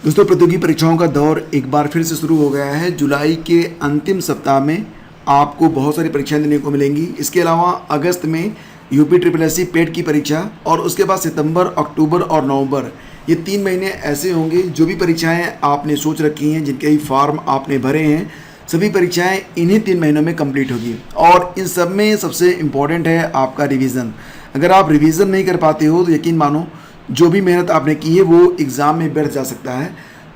दोस्तों, प्रतियोगी परीक्षाओं का दौर एक बार फिर से शुरू हो गया है। जुलाई के अंतिम सप्ताह में आपको बहुत सारी परीक्षाएं देने को मिलेंगी। इसके अलावा अगस्त में यूपी ट्रिपल एससी पेट की परीक्षा और उसके बाद सितंबर, अक्टूबर और नवंबर, ये 3 महीने ऐसे होंगे जो भी परीक्षाएं आपने सोच रखी हैं, जिनके ही फॉर्म आपने भरे हैं, सभी परीक्षाएं इन्हीं 3 महीनों में कंप्लीट होगी। और इन सब में सबसे इम्पॉर्टेंट है आपका रिवीजन। अगर आप रिवीजन नहीं कर पाते हो तो यकीन मानो जो भी मेहनत आपने की है वो एग्ज़ाम में व्यर्थ जा सकता है।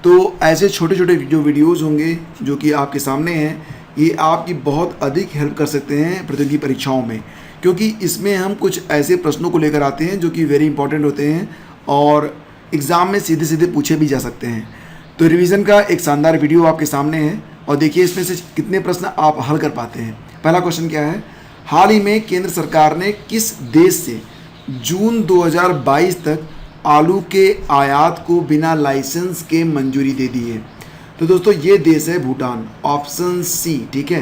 तो ऐसे छोटे छोटे जो वीडियोज़ होंगे जो कि आपके सामने हैं, ये आपकी बहुत अधिक हेल्प कर सकते हैं प्रतियोगी परीक्षाओं में, क्योंकि इसमें हम कुछ ऐसे प्रश्नों को लेकर आते हैं जो कि वेरी इंपॉर्टेंट होते हैं और एग्ज़ाम में सीधे सीधे पूछे भी जा सकते हैं। तो रिवीजन का एक शानदार वीडियो आपके सामने है और देखिए इसमें से कितने प्रश्न आप हल कर पाते हैं। पहला क्वेश्चन क्या है? हाल ही में केंद्र सरकार ने किस देश से जून 2022 तक आलू के आयात को बिना लाइसेंस के मंजूरी दे दी है? तो दोस्तों ये देश है भूटान, ऑप्शन सी। ठीक है,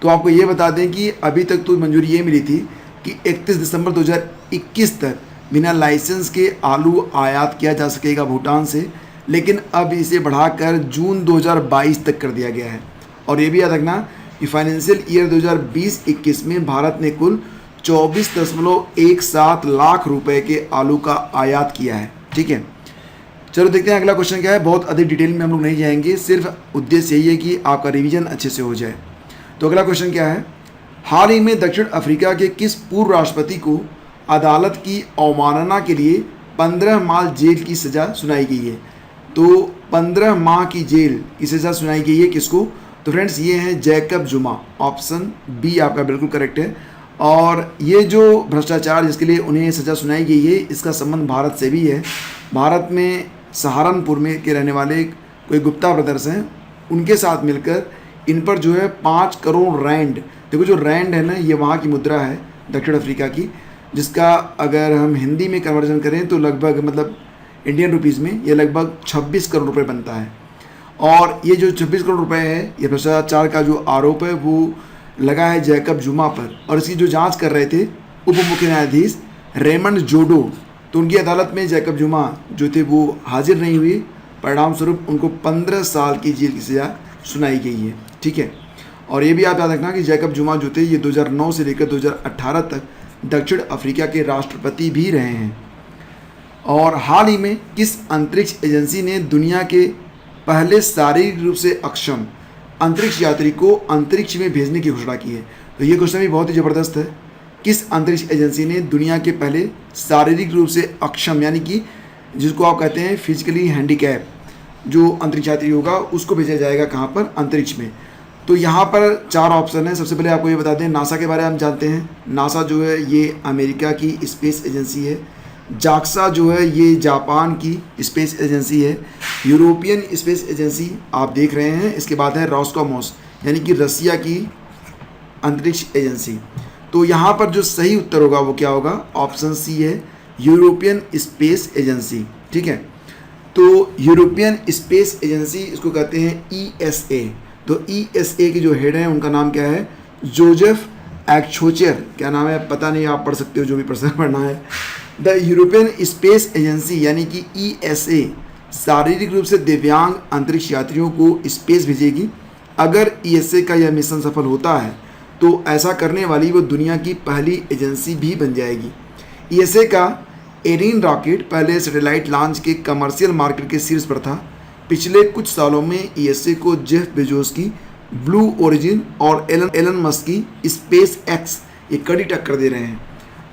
तो आपको ये बता दें कि अभी तक तो मंजूरी ये मिली थी कि 31 दिसंबर 2021 तक बिना लाइसेंस के आलू आयात किया जा सकेगा भूटान से, लेकिन अब इसे बढ़ाकर जून 2022 तक कर दिया गया है। और ये भी याद रखना कि फाइनेंशियल ईयर 2020-21 में भारत ने कुल 24.17 लाख रुपए के आलू का आयात किया है। ठीक है, चलो देखते हैं अगला क्वेश्चन क्या है। बहुत अधिक डिटेल में हम लोग नहीं जाएंगे, सिर्फ उद्देश्य यही है कि आपका रिवीजन अच्छे से हो जाए। तो अगला क्वेश्चन क्या है? हाल ही में दक्षिण अफ्रीका के किस पूर्व राष्ट्रपति को अदालत की अवमानना के लिए 15 माह जेल की सज़ा सुनाई गई है? तो 15 माह की जेल की सज़ा सुनाई गई है किसको? तो फ्रेंड्स ये हैं जैकब जुमा, ऑप्शन बी आपका बिल्कुल करेक्ट है। और ये जो भ्रष्टाचार जिसके लिए उन्हें सज़ा सुनाई गई है, इसका संबंध भारत से भी है। भारत में सहारनपुर में के रहने वाले कोई गुप्ता ब्रदर्स हैं, उनके साथ मिलकर इन पर जो है 5 करोड़ रैंड, देखो जो रैंड है ना, ये वहाँ की मुद्रा है दक्षिण अफ्रीका की, जिसका अगर हम हिंदी में कन्वर्जन करें तो लगभग मतलब इंडियन रुपीज़ में ये लगभग 26 करोड़ रुपये बनता है। और ये जो 26 करोड़ रुपये है, ये भ्रष्टाचार का जो आरोप है वो लगा है जैकब जुमा पर। और इसकी जो जांच कर रहे थे उप मुख्य न्यायाधीश रेमंड जोडो, तो उनकी अदालत में जैकब जुमा जो थे वो हाजिर नहीं हुए। परिणाम स्वरूप उनको 15 साल की जेल की सज़ा सुनाई गई है। ठीक है, और ये भी आप याद रखना कि जैकब जुमा जो थे ये 2009 से लेकर 2018 तक दक्षिण अफ्रीका के राष्ट्रपति भी रहे हैं। और हाल ही में किस अंतरिक्ष एजेंसी ने दुनिया के पहले शारीरिक रूप से अक्षम अंतरिक्ष यात्री को अंतरिक्ष में भेजने की घोषणा की है? तो ये क्वेश्चन भी बहुत ही ज़बरदस्त है। किस अंतरिक्ष एजेंसी ने दुनिया के पहले शारीरिक रूप से अक्षम, यानी कि जिसको आप कहते हैं फिजिकली हैंडीकैप, जो अंतरिक्ष यात्री होगा उसको भेजा जाएगा कहाँ पर? अंतरिक्ष में। तो यहाँ पर 4 ऑप्शन है। सबसे पहले आपको ये बता दें, नासा के बारे में हम जानते हैं। नासा जो है ये अमेरिका की स्पेस एजेंसी है। जाक्सा जो है ये जापान की स्पेस एजेंसी है। यूरोपियन स्पेस एजेंसी आप देख रहे हैं। इसके बाद है रॉस्कोमोस, यानी कि रसिया की अंतरिक्ष एजेंसी। तो यहाँ पर जो सही उत्तर होगा वो क्या होगा? ऑप्शन सी है, यूरोपियन स्पेस एजेंसी। ठीक है, तो यूरोपियन स्पेस एजेंसी इसको कहते हैं ESA। तो ESA के जो हेड हैं उनका नाम क्या है? जोजेफ एक्सोचर। क्या नाम है पता नहीं, आप पढ़ सकते हो जो भी पढ़ना है। द यूरोपियन स्पेस एजेंसी यानी कि ESA शारीरिक रूप से दिव्यांग अंतरिक्ष यात्रियों को स्पेस भेजेगी। अगर ESA का यह मिशन सफल होता है तो ऐसा करने वाली वो दुनिया की पहली एजेंसी भी बन जाएगी। ESA का एरिन रॉकेट पहले सैटेलाइट लॉन्च के कमर्शियल मार्केट के शीर्ष पर था। पिछले कुछ सालों में ESA को जेफ बेजोस की ब्लू ओरिजिन और एलन मस्क की स्पेस एक्स ये कड़ी टक्कर दे रहे हैं।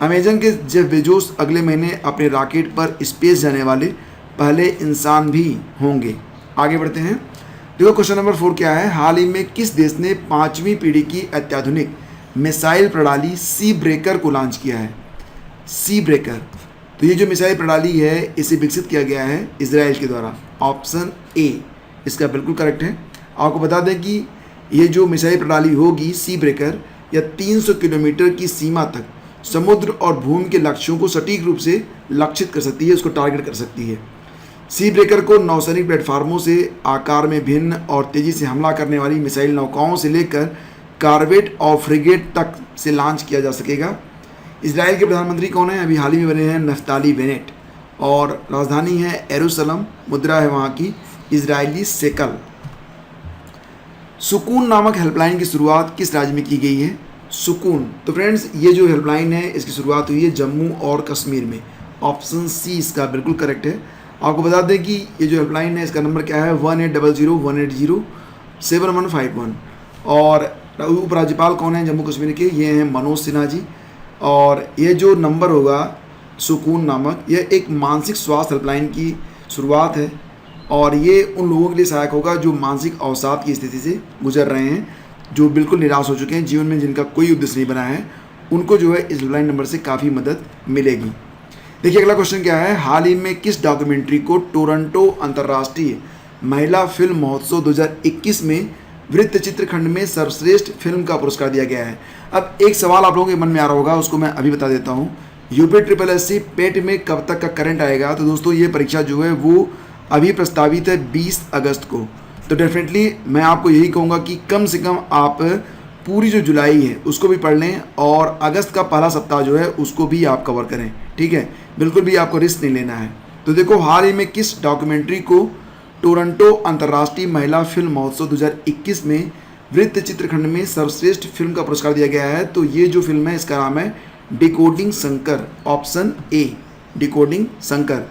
अमेजन के जेफ बेजोस अगले महीने अपने रॉकेट पर स्पेस जाने वाले पहले इंसान भी होंगे। आगे बढ़ते हैं। देखो क्वेश्चन नंबर 4 क्या है? हाल ही में किस देश ने 5वीं पीढ़ी की अत्याधुनिक मिसाइल प्रणाली सी ब्रेकर को लॉन्च किया है? सी ब्रेकर, तो ये जो मिसाइल प्रणाली है इसे विकसित किया गया है इजराइल के द्वारा। ऑप्शन ए इसका बिल्कुल करेक्ट है। आपको बता दें कि ये जो मिसाइल प्रणाली होगी सी ब्रेकर, या 300 किलोमीटर की सीमा तक समुद्र और भूमि के लक्ष्यों को सटीक रूप से लक्षित कर सकती है, उसको टारगेट कर सकती है। सी ब्रेकर को नौसैनिक प्लेटफार्मों से आकार में भिन्न और तेज़ी से हमला करने वाली मिसाइल नौकाओं से लेकर कारवेट और फ्रिगेट तक से लॉन्च किया जा सकेगा। इजराइल के प्रधानमंत्री कौन हैं? अभी हाल ही में बने हैं नफ्ताली बेनेट, और राजधानी है यरूशलेम, मुद्रा है वहाँ की इजरायली शेकल। सुकून नामक हेल्पलाइन की शुरुआत किस राज्य में की गई है? सुकून। तो फ्रेंड्स ये जो हेल्पलाइन है इसकी शुरुआत हुई है जम्मू और कश्मीर में। ऑप्शन सी इसका बिल्कुल करेक्ट है। आपको बता दें कि ये जो हेल्पलाइन है इसका नंबर क्या है? 1800-180-7151। और उपराज्यपाल कौन है जम्मू कश्मीर के? ये हैं मनोज सिन्हा जी। और ये जो नंबर होगा सुकून नामक, यह एक मानसिक स्वास्थ्य हेल्पलाइन की शुरुआत है और ये उन लोगों के लिए सहायक होगा जो मानसिक अवसाद की स्थिति से गुजर रहे हैं, जो बिल्कुल निराश हो चुके हैं जीवन में, जिनका कोई उद्देश्य नहीं बना है, उनको जो है इस हेल्पलाइन नंबर से काफ़ी मदद मिलेगी। देखिए अगला क्वेश्चन क्या है? हाल ही में किस डॉक्यूमेंट्री को टोरंटो अंतर्राष्ट्रीय महिला फिल्म महोत्सव 2021 में वृत्त चित्रखंड में सर्वश्रेष्ठ फिल्म का पुरस्कार दिया गया है? अब एक सवाल आप लोगों के मन में आ रहा होगा, उसको मैं अभी बता देता हूँ। UPSSC पेट में कब तक का करंट आएगा? तो दोस्तों ये परीक्षा जो है वो अभी प्रस्तावित है 20 अगस्त को। तो डेफिनेटली मैं आपको यही कहूँगा कि कम से कम आप पूरी जो जुलाई है उसको भी पढ़ लें और अगस्त का पहला सप्ताह जो है उसको भी आप कवर करें, ठीक है? बिल्कुल भी आपको रिस्क नहीं लेना है। तो देखो हाल ही में किस डॉक्यूमेंट्री को टोरंटो अंतर्राष्ट्रीय महिला फिल्म महोत्सव 2021 में वृत्त चित्रखंड में सर्वश्रेष्ठ फिल्म का पुरस्कार दिया गया है? तो ये जो फिल्म है इसका नाम है decoding Shankar. Option A decoding Shankar.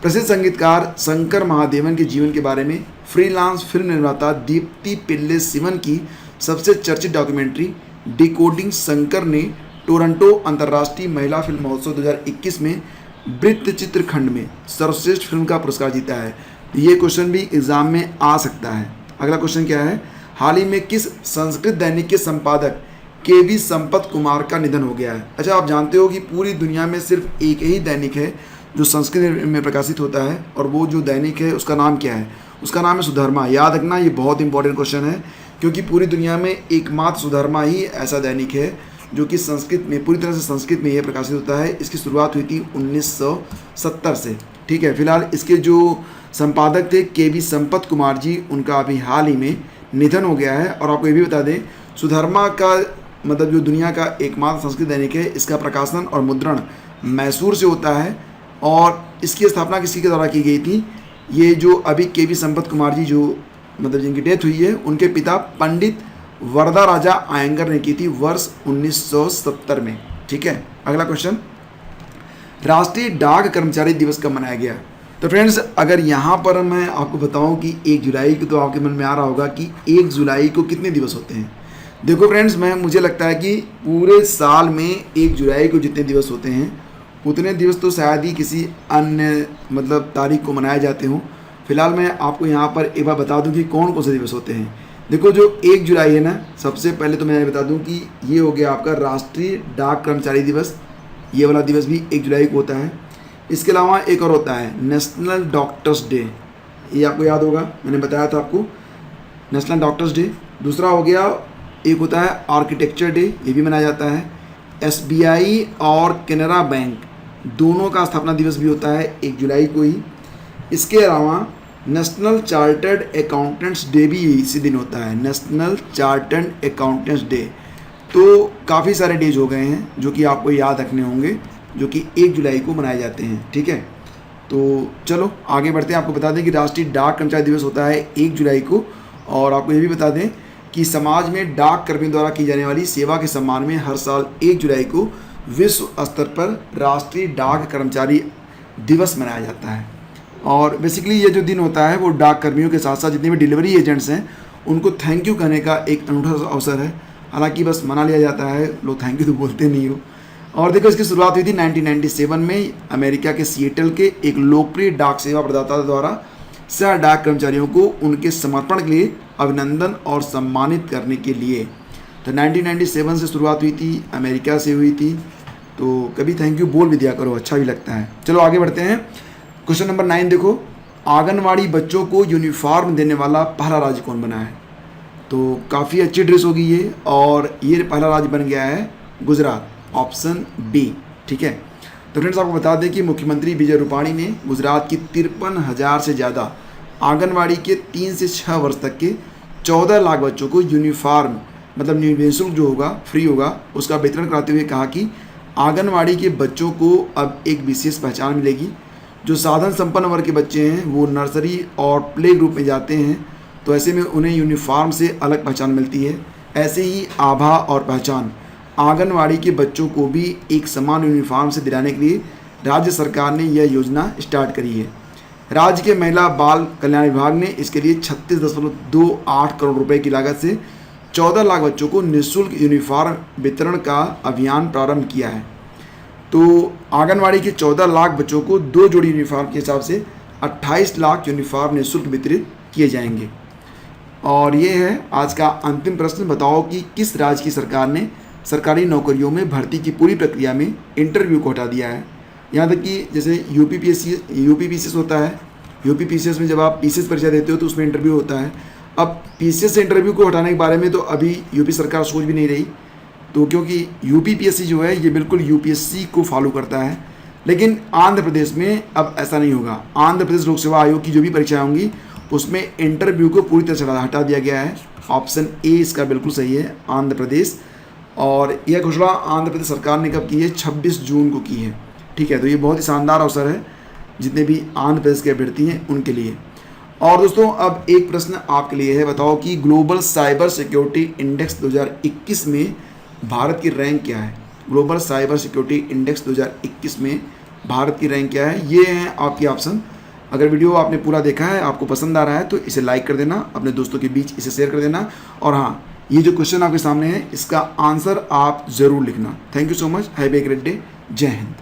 प्रसिद्ध संगीतकार शंकर महादेवन के जीवन के बारे में फ्रीलांस फिल्म निर्माता दीप्ति पिल्ले सिवन की सबसे चर्चित डॉक्यूमेंट्री डिकोडिंग शंकर ने टोरंटो अंतर्राष्ट्रीय महिला फिल्म महोत्सव 2021 में वृत्त चित्रखंड में सर्वश्रेष्ठ फिल्म का पुरस्कार जीता है। ये क्वेश्चन भी एग्जाम में आ सकता है। अगला क्वेश्चन क्या है? हाल ही में किस संस्कृत दैनिक के संपादक KV संपत कुमार का निधन हो गया है? अच्छा, आप जानते हो कि पूरी दुनिया में सिर्फ एक ही दैनिक है जो संस्कृत में प्रकाशित होता है और वो जो दैनिक है उसका नाम क्या है? उसका नाम है सुधर्मा। याद रखना, ये बहुत इंपॉर्टेंट क्वेश्चन है क्योंकि पूरी दुनिया में एकमात्र सुधर्मा ही ऐसा दैनिक है जो कि संस्कृत में, पूरी तरह से संस्कृत में यह प्रकाशित होता है। इसकी शुरुआत हुई थी 1970 से, ठीक है? फिलहाल इसके जो संपादक थे KV संपत कुमार जी, उनका अभी हाल ही में निधन हो गया है। और आपको ये भी बता दें, सुधर्मा का मतलब जो दुनिया का एकमात्र संस्कृत दैनिक है, इसका प्रकाशन और मुद्रण मैसूर से होता है और इसकी स्थापना किसके द्वारा की गई थी? ये जो अभी KV संपत कुमार जी जो मतलब जिनकी डेथ हुई है, उनके पिता पंडित वरदा राजा आयंगर ने की थी वर्ष 1970 में, ठीक है? अगला क्वेश्चन, राष्ट्रीय डाक कर्मचारी दिवस कब मनाया गया? तो फ्रेंड्स अगर यहाँ पर मैं आपको बताऊँ कि 1 जुलाई को, तो आपके मन में आ रहा होगा कि 1 जुलाई को कितने दिवस होते हैं? देखो फ्रेंड्स, मुझे लगता है कि पूरे साल में 1 जुलाई को जितने दिवस होते हैं उतने दिवस तो शायद ही किसी अन्य मतलब तारीख को मनाए जाते हों। फिलहाल मैं आपको यहाँ पर एक बार बता दूँ कि कौन कौन से दिवस होते हैं। देखो जो 1 जुलाई है ना, सबसे पहले तो मैं ये बता दूँ कि ये हो गया आपका राष्ट्रीय डाक कर्मचारी दिवस। ये वाला दिवस भी 1 जुलाई को होता है। इसके अलावा एक और होता है नेशनल डॉक्टर्स डे, ये आपको याद होगा, मैंने बताया था आपको, नेशनल डॉक्टर्स डे। दूसरा हो गया, एक होता है आर्किटेक्चर डे, ये भी मनाया जाता है। SBI और कैनरा बैंक दोनों का स्थापना दिवस भी होता है 1 जुलाई को ही। इसके अलावा नेशनल चार्टर्ड अकाउंटेंट्स डे भी इसी दिन होता है, नेशनल चार्टर्ड अकाउंटेंट्स डे। तो काफ़ी सारे डेज हो गए हैं जो कि आपको याद रखने होंगे, जो कि 1 जुलाई को मनाए जाते हैं, ठीक है? तो चलो आगे बढ़ते हैं। आपको बता दें कि राष्ट्रीय डाक कर्मचारी दिवस होता है 1 जुलाई को। और आपको ये भी बता दें कि समाज में डाक कर्मियों द्वारा की जाने वाली सेवा के सम्मान में हर साल 1 जुलाई को विश्व स्तर पर राष्ट्रीय डाक कर्मचारी दिवस मनाया जाता है। और बेसिकली ये जो दिन होता है वो डाक कर्मियों के साथ साथ जितने भी डिलीवरी एजेंट्स हैं उनको थैंक यू कहने का एक अनूठा अवसर है। हालांकि बस मना लिया जाता है, लोग थैंक यू तो बोलते नहीं हो। और देखो इसकी शुरुआत हुई थी 1997 में अमेरिका के सिएटल के एक लोकप्रिय डाक सेवा प्रदाता द्वारा सह डाक कर्मचारियों को उनके समर्पण के लिए अभिनंदन और सम्मानित करने के लिए। तो 1997 से शुरुआत हुई थी, अमेरिका से हुई थी। तो कभी थैंक यू बोल भी दिया करो, अच्छा भी लगता है। चलो आगे बढ़ते हैं। क्वेश्चन नंबर 9 देखो, आंगनवाड़ी बच्चों को यूनिफॉर्म देने वाला पहला राज्य कौन बना है? तो काफ़ी अच्छी ड्रेस होगी ये, और ये पहला राज्य बन गया है गुजरात। ऑप्शन बी, ठीक है? तो फ्रेंड्स आपको बता दें कि मुख्यमंत्री विजय रूपाणी ने गुजरात की 53,000 से ज़्यादा आंगनवाड़ी के 3 से 6 वर्ष तक के 14 लाख बच्चों को यूनिफॉर्म मतलब निःशुल्क जो होगा, फ्री होगा, उसका वितरण कराते हुए कहा कि आंगनवाड़ी के बच्चों को अब एक विशेष पहचान मिलेगी जो साधन संपन्न वर्ग के बच्चे हैं वो नर्सरी और प्ले ग्रुप में जाते हैं, तो ऐसे में उन्हें यूनिफॉर्म से अलग पहचान मिलती है। ऐसे ही आभा और पहचान आंगनवाड़ी के बच्चों को भी एक समान यूनिफॉर्म से दिलाने के लिए राज्य सरकार ने यह योजना स्टार्ट करी है। राज्य के महिला बाल कल्याण विभाग ने इसके लिए 36.28 करोड़ रुपए की लागत से 14 लाख बच्चों को निःशुल्क यूनिफॉर्म वितरण का अभियान प्रारंभ किया है। तो आंगनवाड़ी के 14 लाख बच्चों को 2 जोड़ी यूनिफॉर्म के हिसाब से 28 लाख यूनिफॉर्म निःशुल्क वितरित किए जाएंगे। और ये है आज का अंतिम प्रश्न, बताओ कि किस राज्य की सरकार ने सरकारी नौकरियों में भर्ती की पूरी प्रक्रिया में इंटरव्यू को हटा दिया है। यहाँ तक कि जैसे यूपीपीसीएस होता है, यूपीपीसीएस में जब आप पीसीएस परीक्षा देते हो तो उसमें इंटरव्यू होता है। अब पीसीएस से इंटरव्यू को हटाने के बारे में तो अभी यूपी सरकार सोच भी नहीं रही, तो क्योंकि यूपीपीएससी जो है ये बिल्कुल यूपीएससी को फॉलो करता है। लेकिन आंध्र प्रदेश में अब ऐसा नहीं होगा। आंध्र प्रदेश लोक सेवा आयोग की जो भी परीक्षाएँ होंगी उसमें इंटरव्यू को पूरी तरह से हटा दिया गया है। ऑप्शन ए इसका बिल्कुल सही है, आंध्र प्रदेश। और यह घोषणा आंध्र प्रदेश सरकार ने कब की है? 26 जून को की है। ठीक है, तो ये बहुत ही शानदार अवसर है जितने भी आंध्र प्रदेश के अभ्यर्थी हैं उनके लिए। और दोस्तों अब एक प्रश्न आपके लिए है, बताओ कि ग्लोबल साइबर सिक्योरिटी इंडेक्स 2021 में भारत की रैंक क्या है? ग्लोबल साइबर सिक्योरिटी इंडेक्स 2021 में भारत की रैंक क्या है? ये हैं आपके ऑप्शन। अगर वीडियो आपने पूरा देखा है, आपको पसंद आ रहा है तो इसे लाइक कर देना, अपने दोस्तों के बीच इसे शेयर कर देना। और हाँ, ये जो क्वेश्चन आपके सामने है इसका आंसर आप ज़रूर लिखना। Thank you so much, have a great day, जय हिंद।